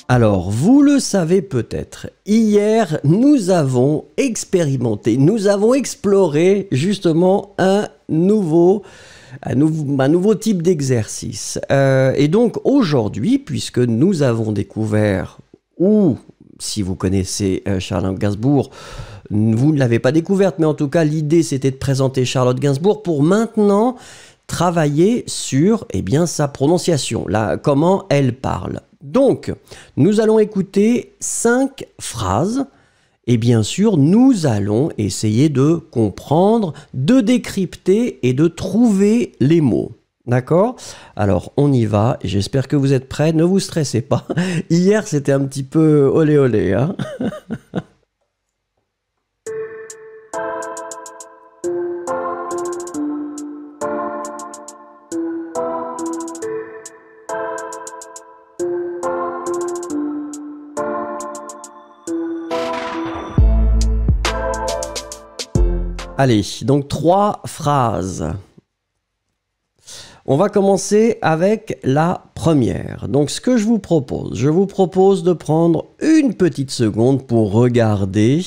Alors, vous le savez peut-être, hier, nous avons expérimenté, nous avons exploré justement un nouveau type d'exercice. Et donc, aujourd'hui, puisque nous avons découvert, ou si vous connaissez Charlotte Gainsbourg, vous ne l'avez pas découverte, mais en tout cas, l'idée, c'était de présenter Charlotte Gainsbourg pour maintenant travailler sur sa prononciation, comment elle parle. Donc, nous allons écouter 5 phrases et bien sûr, nous allons essayer de comprendre, de décrypter et de trouver les mots. D'accord? Alors, on y va. J'espère que vous êtes prêts. Ne vous stressez pas. Hier, c'était un petit peu olé olé, hein? Allez, donc 3 phrases. On va commencer avec la première. Donc ce que je vous propose de prendre une petite seconde pour regarder,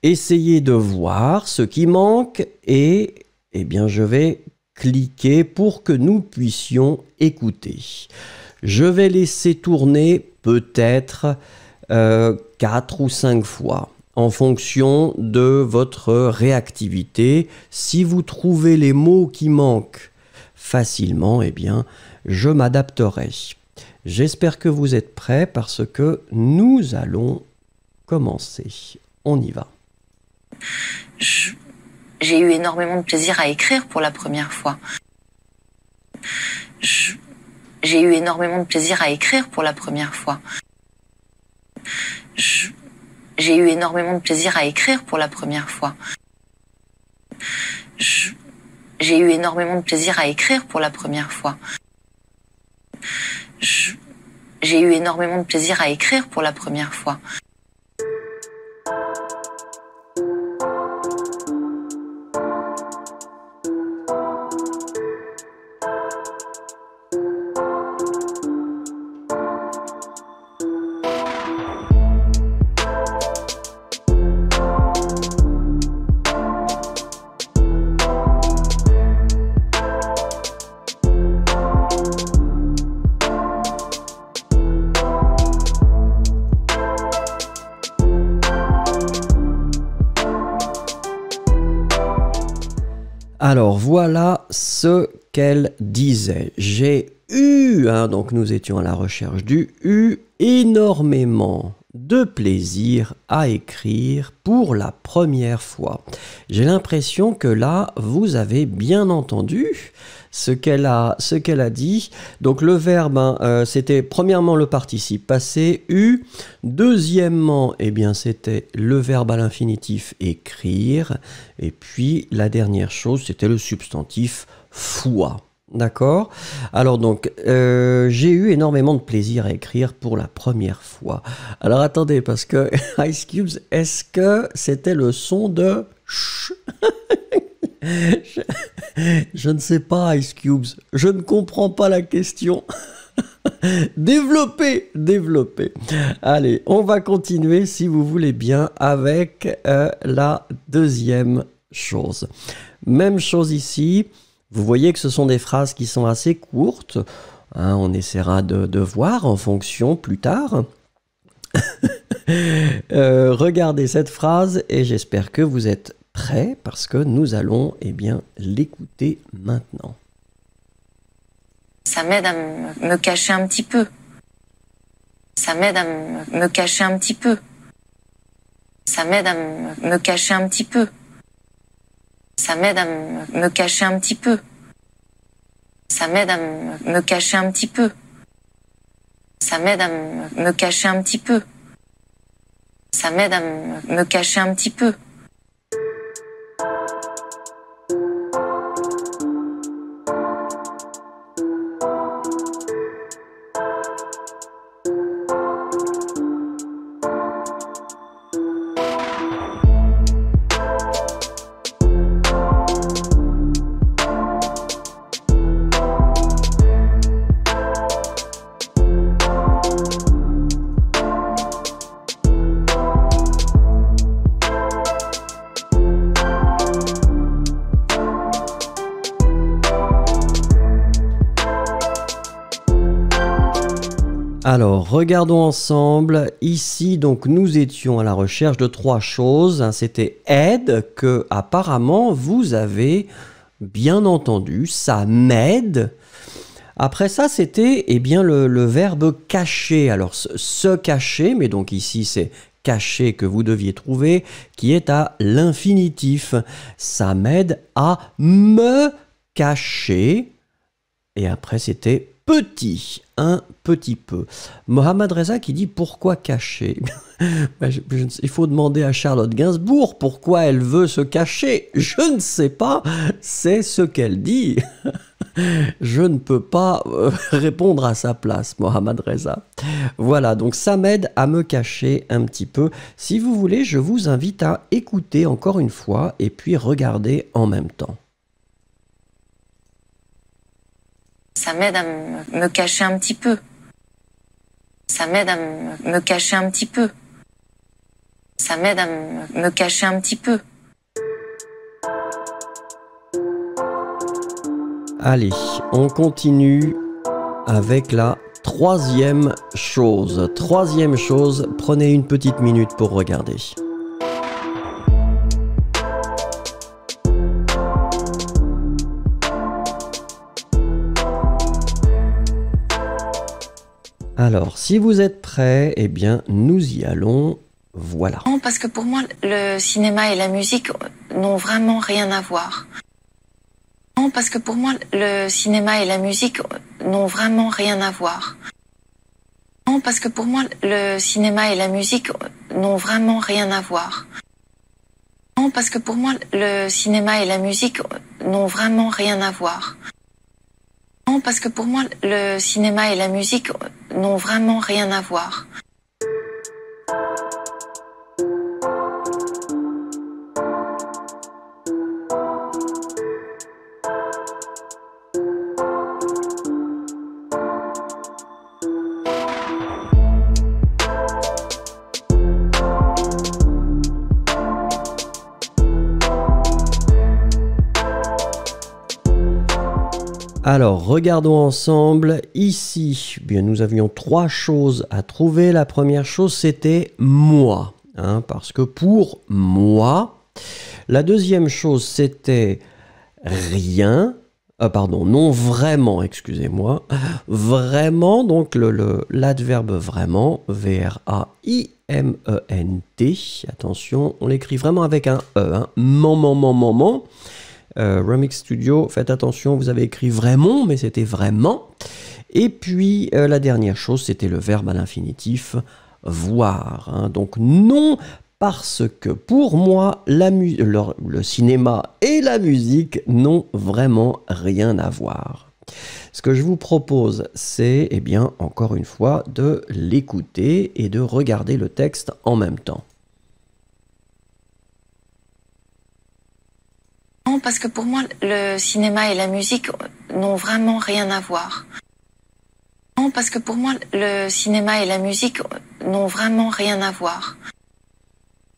essayer de voir ce qui manque et je vais cliquer pour que nous puissions écouter. Je vais laisser tourner peut-être 4 ou 5 fois. En fonction de votre réactivité. Si vous trouvez les mots qui manquent facilement, je m'adapterai. J'espère que vous êtes prêts parce que nous allons commencer. On y va. J'ai eu énormément de plaisir à écrire pour la première fois. J'ai eu énormément de plaisir à écrire pour la première fois. J'ai eu énormément de plaisir à écrire pour la première fois. J'ai eu énormément de plaisir à écrire pour la première fois. J'ai eu énormément de plaisir à écrire pour la première fois. Alors voilà ce qu'elle disait. J'ai eu, donc nous étions à la recherche du eu, énormément de plaisir à écrire pour la première fois. J'ai l'impression que là, vous avez bien entendu ce qu'elle a dit. Donc le verbe, c'était premièrement le participe passé, eu. Deuxièmement, c'était le verbe à l'infinitif écrire. Et puis la dernière chose, c'était le substantif fois. D'accord? Alors donc, j'ai eu énormément de plaisir à écrire pour la première fois. Alors attendez, parce que Ice Cubes, est-ce que c'était le son de ch? Je ne sais pas, Ice Cubes. Je ne comprends pas la question. Développez. Allez, on va continuer, si vous voulez bien, avec la deuxième chose. Même chose ici. Vous voyez que ce sont des phrases qui sont assez courtes. On essaiera de voir en fonction plus tard. Regardez cette phrase et j'espère que vous êtes prêts parce que nous allons l'écouter maintenant. Ça m'aide à me cacher un petit peu. Ça m'aide à me cacher un petit peu. Ça m'aide à me cacher un petit peu. Ça m'aide à me cacher un petit peu. Ça m'aide à me cacher un petit peu. Ça m'aide à me cacher un petit peu. Ça m'aide à me cacher un petit peu. Alors, regardons ensemble. Ici, donc, nous étions à la recherche de 3 choses. C'était aide, que apparemment vous avez bien entendu. Ça m'aide. Après ça, c'était eh bien le verbe cacher. Alors, se cacher, mais donc ici, c'est cacher que vous deviez trouver, qui est à l'infinitif. Ça m'aide à me cacher. Et après, c'était petit, un petit peu. Mohamed Reza qui dit pourquoi cacher. Il faut demander à Charlotte Gainsbourg pourquoi elle veut se cacher. Je ne sais pas, c'est ce qu'elle dit. Je ne peux pas répondre à sa place, Mohamed Reza. Voilà, donc ça m'aide à me cacher un petit peu. Si vous voulez, je vous invite à écouter encore une fois et puis regarder en même temps. Ça m'aide à me cacher un petit peu. Ça m'aide à me cacher un petit peu. Ça m'aide à me cacher un petit peu. Allez, on continue avec la troisième chose. Troisième chose, prenez une petite minute pour regarder. Alors, si vous êtes prêts, eh bien, nous y allons. Voilà. Non, parce que pour moi, le cinéma et la musique n'ont vraiment rien à voir. Non, parce que pour moi, le cinéma et la musique n'ont vraiment rien à voir. Non, parce que pour moi, le cinéma et la musique n'ont vraiment rien à voir. Non, parce que pour moi, le cinéma et la musique n'ont vraiment rien à voir. Non, parce que pour moi, le cinéma et la musique n'ont vraiment rien à voir. Alors, regardons ensemble. Ici, bien, nous avions 3 choses à trouver. La première chose, c'était moi, parce que pour moi. La deuxième chose, c'était rien. Pardon, non vraiment, excusez-moi. Vraiment, donc l'adverbe vraiment, V-R-A-I-M-E-N-T. Attention, on l'écrit vraiment avec un E. Moment. Remix Studio, faites attention, vous avez écrit vraiment, mais c'était vraiment. Et puis, la dernière chose, c'était le verbe à l'infinitif, voir. Donc, non, parce que pour moi, le cinéma et la musique n'ont vraiment rien à voir. Ce que je vous propose, c'est, eh bien, encore une fois, de l'écouter et de regarder le texte en même temps. Non, parce que pour moi, le cinéma et la musique n'ont vraiment rien à voir. Non, parce que pour moi, le cinéma et la musique n'ont vraiment rien à voir.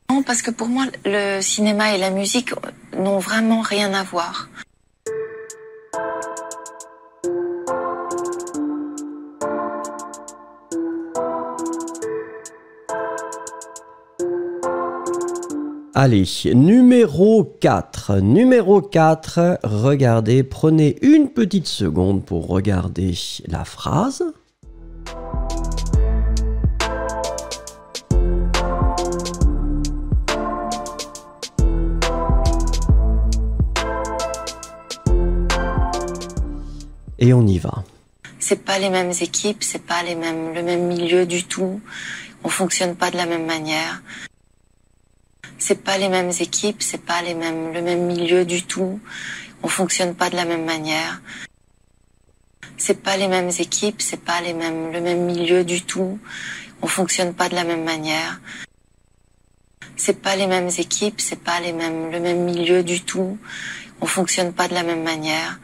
Non, parce que pour moi, le cinéma et la musique n'ont vraiment rien à voir. Allez, numéro 4. Numéro 4, regardez, prenez une petite seconde pour regarder la phrase. Et on y va. C'est pas les mêmes équipes, c'est pas le même milieu du tout. On fonctionne pas de la même manière. C'est pas les mêmes équipes, c'est pas le même milieu du tout. On fonctionne pas de la même manière. C'est pas les mêmes équipes, c'est pas le même milieu du tout. On fonctionne pas de la même manière. C'est pas les mêmes équipes, c'est pas le même milieu du tout. On fonctionne pas de la même manière.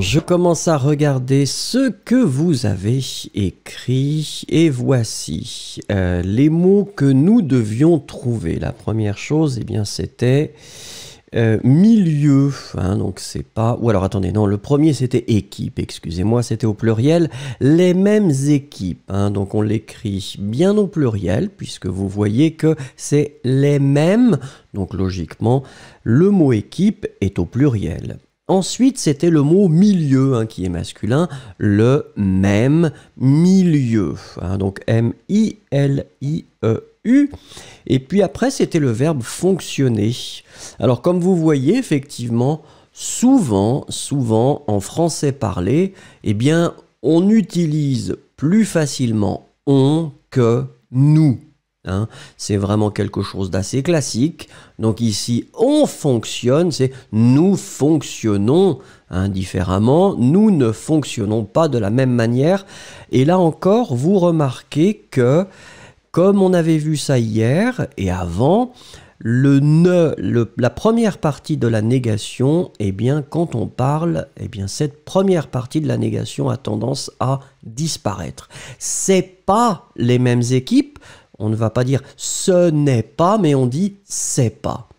je commence à regarder ce que vous avez écrit et voici les mots que nous devions trouver. La première chose, eh bien, c'était milieu, hein, donc c'est pas... Ou alors attendez, non, le premier c'était équipe, excusez-moi, c'était au pluriel, les mêmes équipes, hein, donc on l'écrit bien au pluriel, puisque vous voyez que c'est les mêmes, donc logiquement, le mot équipe est au pluriel. Ensuite, c'était le mot milieu, hein, qui est masculin, le même milieu, hein, donc M-I-L-I-E-U. Et puis après, c'était le verbe fonctionner. Alors, comme vous voyez, effectivement, souvent, en français parlé, eh bien, on utilise plus facilement on que nous. Hein, c'est vraiment quelque chose d'assez classique. Donc ici, on fonctionne, c'est nous fonctionnons, hein, différemment. Nous ne fonctionnons pas de la même manière. Et là encore, vous remarquez que, comme on avait vu ça hier et avant, la première partie de la négation, eh bien, quand on parle, eh bien, cette première partie de la négation a tendance à disparaître. C'est pas les mêmes équipes. On ne va pas dire ce n'est pas, mais on dit c'est pas.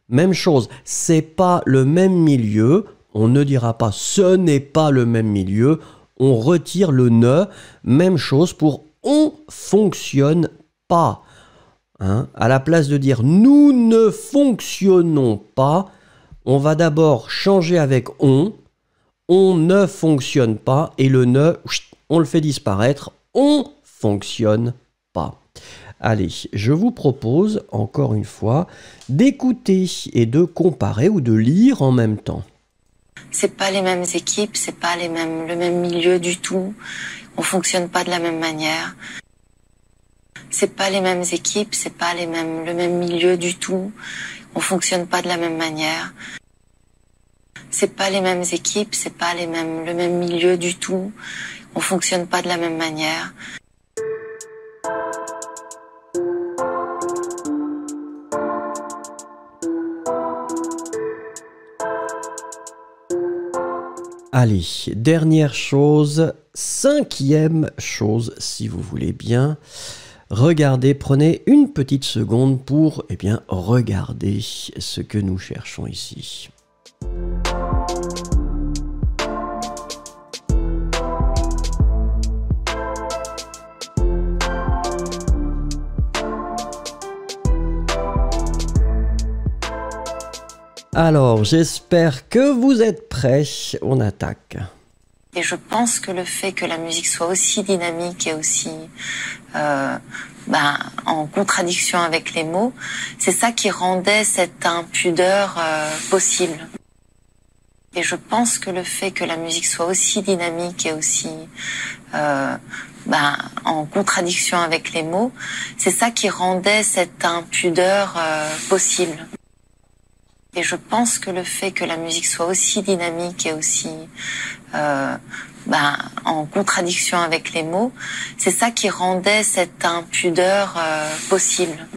Même chose, c'est pas le même milieu. On ne dira pas ce n'est pas le même milieu. On retire le ne. Même chose pour on fonctionne pas. Hein? À la place de dire nous ne fonctionnons pas, on va d'abord changer avec on ne fonctionne pas, et le ne, on le fait disparaître, on fonctionne pas. Allez, je vous propose, encore une fois, d'écouter et de comparer ou de lire en même temps. C'est pas les mêmes équipes, c'est pas le même milieu du tout. On fonctionne pas de la même manière. C'est pas les mêmes équipes, c'est pas le même milieu du tout. On fonctionne pas de la même manière. C'est pas les mêmes équipes, c'est pas le même milieu du tout. On fonctionne pas de la même manière. Allez, dernière chose, cinquième chose, si vous voulez bien. Regardez, prenez une petite seconde pour, eh bien, regarder ce que nous cherchons ici. Alors, j'espère que vous êtes prêts. On attaque. Et je pense que le fait que la musique soit aussi dynamique et aussi en contradiction avec les mots, c'est ça qui rendait cette impudeur possible. Et je pense que le fait que la musique soit aussi dynamique et aussi en contradiction avec les mots, c'est ça qui rendait cette impudeur possible. Et je pense que le fait que la musique soit aussi dynamique et aussi en contradiction avec les mots, c'est ça qui rendait cette impudeur possible.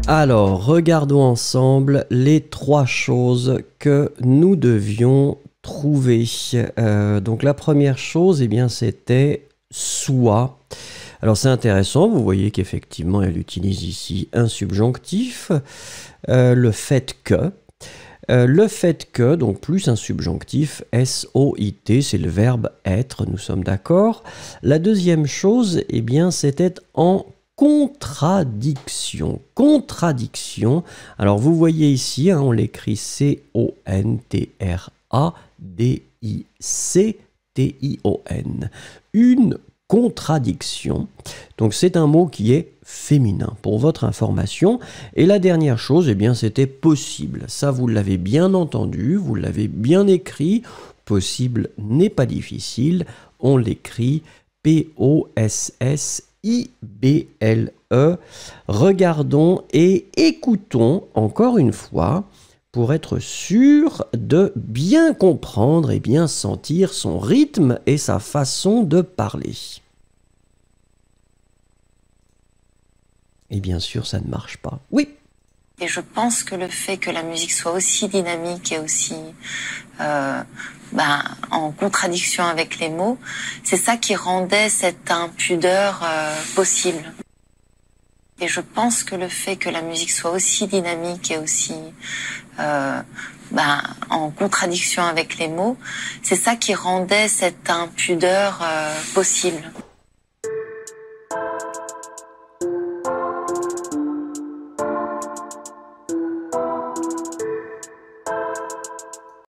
Alors, regardons ensemble les trois choses que nous devions trouver. Donc la première chose, eh bien, c'était soit. Alors c'est intéressant, vous voyez qu'effectivement elle utilise ici un subjonctif, le fait que. Le fait que, donc plus un subjonctif, S-O-I-T, c'est le verbe être, nous sommes d'accord. La deuxième chose, eh bien, c'était en contradiction. Contradiction. Alors vous voyez ici, hein, on l'écrit C-O-N-T-R-A-D-I-C-T-I-O-N. Une contradiction. Donc c'est un mot qui est féminin pour votre information. Et la dernière chose, eh bien, c'était possible. Ça, vous l'avez bien entendu, vous l'avez bien écrit. Possible n'est pas difficile. On l'écrit P-O-S-S-I-B-L-E. Regardons et écoutons encore une fois pour être sûr de bien comprendre et bien sentir son rythme et sa façon de parler. Et bien sûr, ça ne marche pas. Oui. Et je pense que le fait que la musique soit aussi dynamique et aussi en contradiction avec les mots, c'est ça qui rendait cette impudeur possible. Et je pense que le fait que la musique soit aussi dynamique et aussi en contradiction avec les mots, c'est ça qui rendait cette impudeur possible.